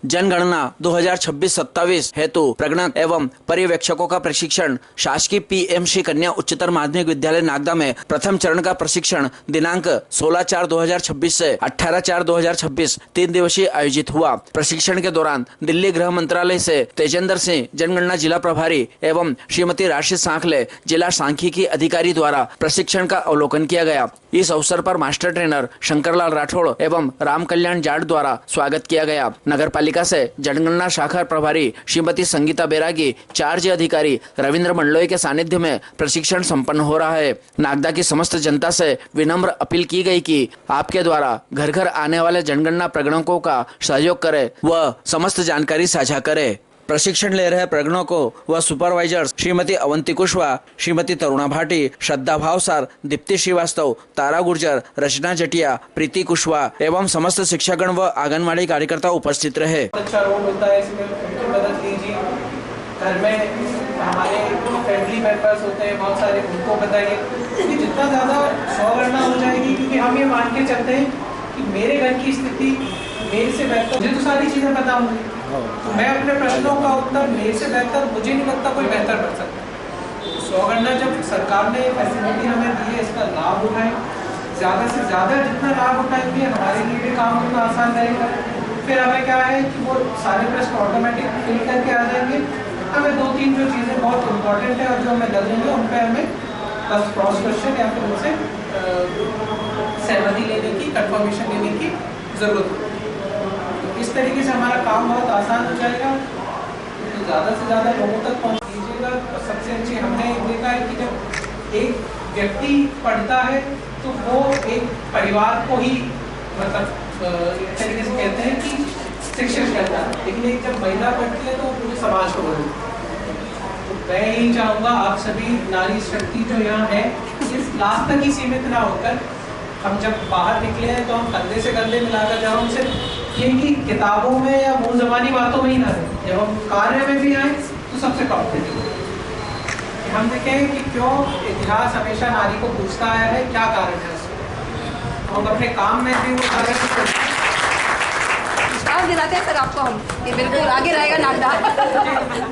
जनगणना 2026-27 हेतु प्रगणक एवं पर्यवेक्षकों का प्रशिक्षण शासकीय पीएमसी कन्या उच्चतर माध्यमिक विद्यालय नागदा में प्रथम चरण का प्रशिक्षण दिनांक 16/4/2026 से 18/4/2026 3 दिवसीय आयोजित हुआ। प्रशिक्षण के दौरान दिल्ली गृह मंत्रालय से तेजेंद्र सिंह जनगणना जिला प्रभारी एवं श्रीमती राशि सांखले जिला सांख्यिकी अधिकारी द्वारा प्रशिक्षण का अवलोकन किया गया। इस अवसर पर मास्टर ट्रेनर शंकरलाल राठौड़ एवं राम कल्याण जाट द्वारा स्वागत किया गया। नगर पालिका से जनगणना शाखा प्रभारी श्रीमती संगीता बैरागी, चार्ज अधिकारी रविंद्र मंडलोई के सानिध्य में प्रशिक्षण संपन्न हो रहा है। नागदा की समस्त जनता से विनम्र अपील की गई कि आपके द्वारा घर घर आने वाले जनगणना प्रगणकों का सहयोग करें व समस्त जानकारी साझा करें। प्रशिक्षण ले रहे प्रगणकों व सुपरवाइजर्स श्रीमती अवंती कुशवाहा, श्रीमती तरुणा भाटी, श्रद्धा भावसार, दीप्ति श्रीवास्तव, तारा गुर्जर, रचना जटिया, प्रीति कुशवाहा एवं समस्त शिक्षकगण व आंगनवाड़ी कार्यकर्ता उपस्थित रहे। अच्छा रोल होता है, इसमें उनकी मदद लीजिए। घर में हमारे फैमिली मेंबर्स होते हैं बहुत सारे, उनको बताइए कि जितना ज़्यादा स्वगणना हो जाएगी, क्योंकि हम ये मान के चलते हैं कि मेरे घर की स्थिति मेरे से बेहतर, मुझे तो सारी चीज़ें पता होंगी, तो मैं अपने प्रश्नों का उत्तर मेरे से बेहतर मुझे नहीं लगता कोई बेहतर कर सकता। स्वगणना जब सरकार ने फैसिलिटी हमें दी है, इसका लाभ उठाएं, ज़्यादा से ज़्यादा जितना लाभ उठाएंगे हमारे लिए भी काम उतना आसान रहेगा। फिर हमें क्या है कि वो सारे प्रश्न ऑटोमेटिक फिल करके आ जाएंगे। हमें 2-3 जो चीज़ें बहुत इम्पोर्टेंट है और जो हमें लगेंगे उन पर हमें बस क्रॉस क्वेश्चन या फिर उनसे सहमति लेने की, कंफर्मेशन लेने की ज़रूरत है। तो इस तरीके से हमारा काम बहुत आसान हो जाएगा। तो ज़्यादा से ज़्यादा लोगों तक पहुँच दीजिएगा। और सबसे अच्छी हमने देखा है कि जब एक व्यक्ति पढ़ता है तो वो एक परिवार को ही मतलब एक तरीके से कहते हैं कि शिक्षित करता है, लेकिन एक जब महिला पढ़ती है तो पूरे समाज को बदलती है। तो मैं यही चाहूँगा आप सभी नारी शक्ति जो यहाँ है सिर्फ लास्ट तक ही सीमित ना होकर, हम जब बाहर निकले हैं तो हम कंधे से कंधे मिलाकर जब हम सिर्फ ये कि किताबों में या मुँह ज़बानी बातों में ही ना रहे, जब हम कार्य में भी आए तो सबसे कॉम्पिटेटिव हम देखें कि क्यों इतिहास हमेशा नारी को पूछता आया है, क्या कारण है उसको, हम अपने काम में भी वो कार्य विश्वास दिलाते हैं सर आपको हम कि बिल्कुल आगे रहेगा नागदा।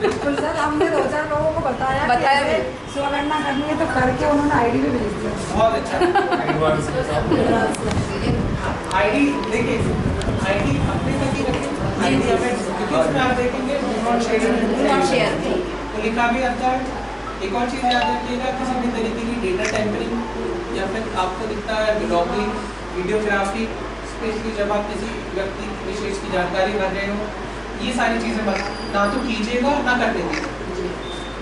बिल्कुल सर, हमने 2000 लोगों को बताया भी स्वगणना करनी है तो करके उन्होंने आईडी भी भेज दिया। बहुत अच्छा आईडी देखिए, आईडी अपने तक ही रखें। आईडी हमें उसमें आप देखेंगे नॉट शेयर तो लिखा भी आता है। एक और चीज़ याद रखिएगा, किसी भी तरीके की डेटा टेम्परिंग या फिर आपको दिखता है ब्लॉगिंग, वीडियोग्राफी, स्पेशली जब आप किसी व्यक्ति विशेष की जानकारी भर रहे हो, ये सारी चीज़ें ना तो कीजिएगा ना कर दीजिएगा।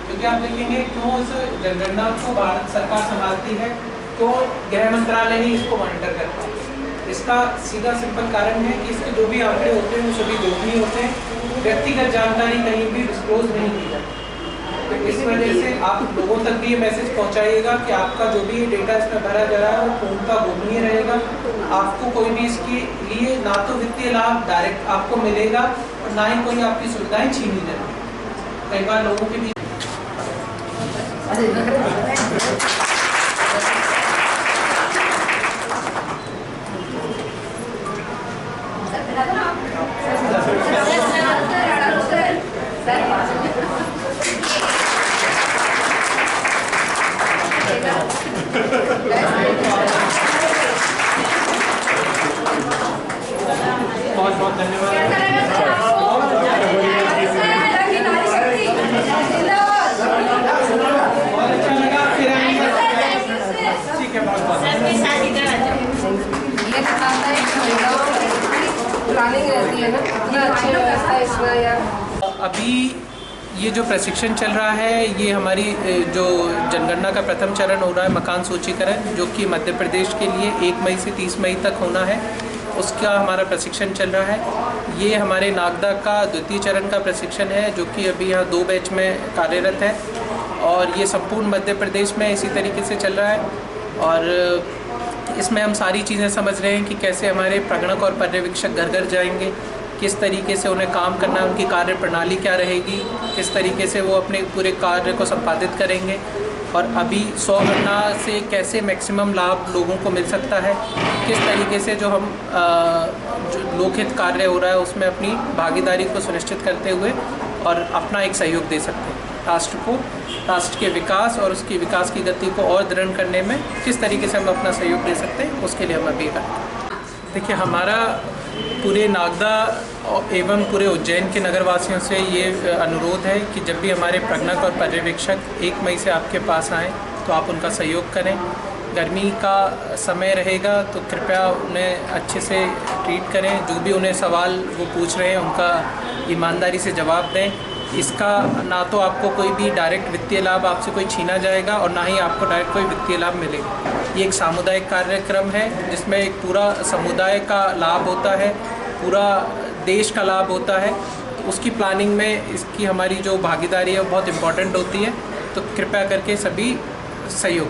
क्योंकि आप देखेंगे क्यों इस जनगणना को भारत सरकार संभालती है, क्यों गृह मंत्रालय ही इसको मॉनिटर करता है। इसका सीधा सिंपल कारण है कि इसके जो भी आंकड़े होते हैं वो सभी गोपनीय होते हैं, व्यक्तिगत जानकारी कहीं भी डिस्क्लोज नहीं की जाती। तो इस वजह से आप लोगों तक भी ये मैसेज पहुंचाइएगा कि आपका जो भी डेटा इसमें भरा जा रहा है वो पूर्णतः गोपनीय रहेगा। आपको कोई भी इसके लिए ना तो वित्तीय लाभ डायरेक्ट आपको मिलेगा और ना ही कोई आपकी सुविधाएं छीनी जाएंगी। कई बार लोगों के बीच बहुत बहुत धन्यवाद। बहुत अच्छा लगा। फिर ठीक है, बहुत बहुत प्लानिंग रहती है ना, अच्छी व्यवस्था इसमें या अभी ये जो प्रशिक्षण चल रहा है ये हमारी जो जनगणना का प्रथम चरण हो रहा है मकान सूचीकरण, जो कि मध्य प्रदेश के लिए 1 मई से 30 मई तक होना है, उसका हमारा प्रशिक्षण चल रहा है। ये हमारे नागदा का द्वितीय चरण का प्रशिक्षण है जो कि अभी यहाँ 2 बैच में कार्यरत है और ये संपूर्ण मध्य प्रदेश में इसी तरीके से चल रहा है। और इसमें हम सारी चीज़ें समझ रहे हैं कि कैसे हमारे प्रगणक और पर्यवेक्षक घर घर जाएंगे, किस तरीके से उन्हें काम करना है, उनकी कार्य प्रणाली क्या रहेगी, किस तरीके से वो अपने पूरे कार्य को संपादित करेंगे और अभी स्वगणना से कैसे मैक्सिमम लाभ लोगों को मिल सकता है, किस तरीके से जो हम जो लोकहित कार्य हो रहा है उसमें अपनी भागीदारी को सुनिश्चित करते हुए और अपना एक सहयोग दे सकते हैं राष्ट्र को, राष्ट्र के विकास और उसकी विकास की गति को और दृढ़ करने में किस तरीके से हम अपना सहयोग दे सकते हैं, उसके लिए हम अभी करते हैं। देखिए, हमारा पूरे नागदा एवं पूरे उज्जैन के नगरवासियों से ये अनुरोध है कि जब भी हमारे प्रज्ञक और पर्यवेक्षक 1 मई से आपके पास आएँ तो आप उनका सहयोग करें। गर्मी का समय रहेगा तो कृपया उन्हें अच्छे से ट्रीट करें, जो भी उन्हें सवाल वो पूछ रहे हैं उनका ईमानदारी से जवाब दें। इसका ना तो आपको कोई भी डायरेक्ट वित्तीय लाभ आपसे कोई छीना जाएगा और ना ही आपको डायरेक्ट कोई वित्तीय लाभ मिलेगा। ये एक सामुदायिक कार्यक्रम है जिसमें एक पूरा समुदाय का लाभ होता है, पूरा देश का लाभ होता है। उसकी प्लानिंग में इसकी हमारी जो भागीदारी है वो बहुत इम्पोर्टेंट होती है, तो कृपया करके सभी सहयोग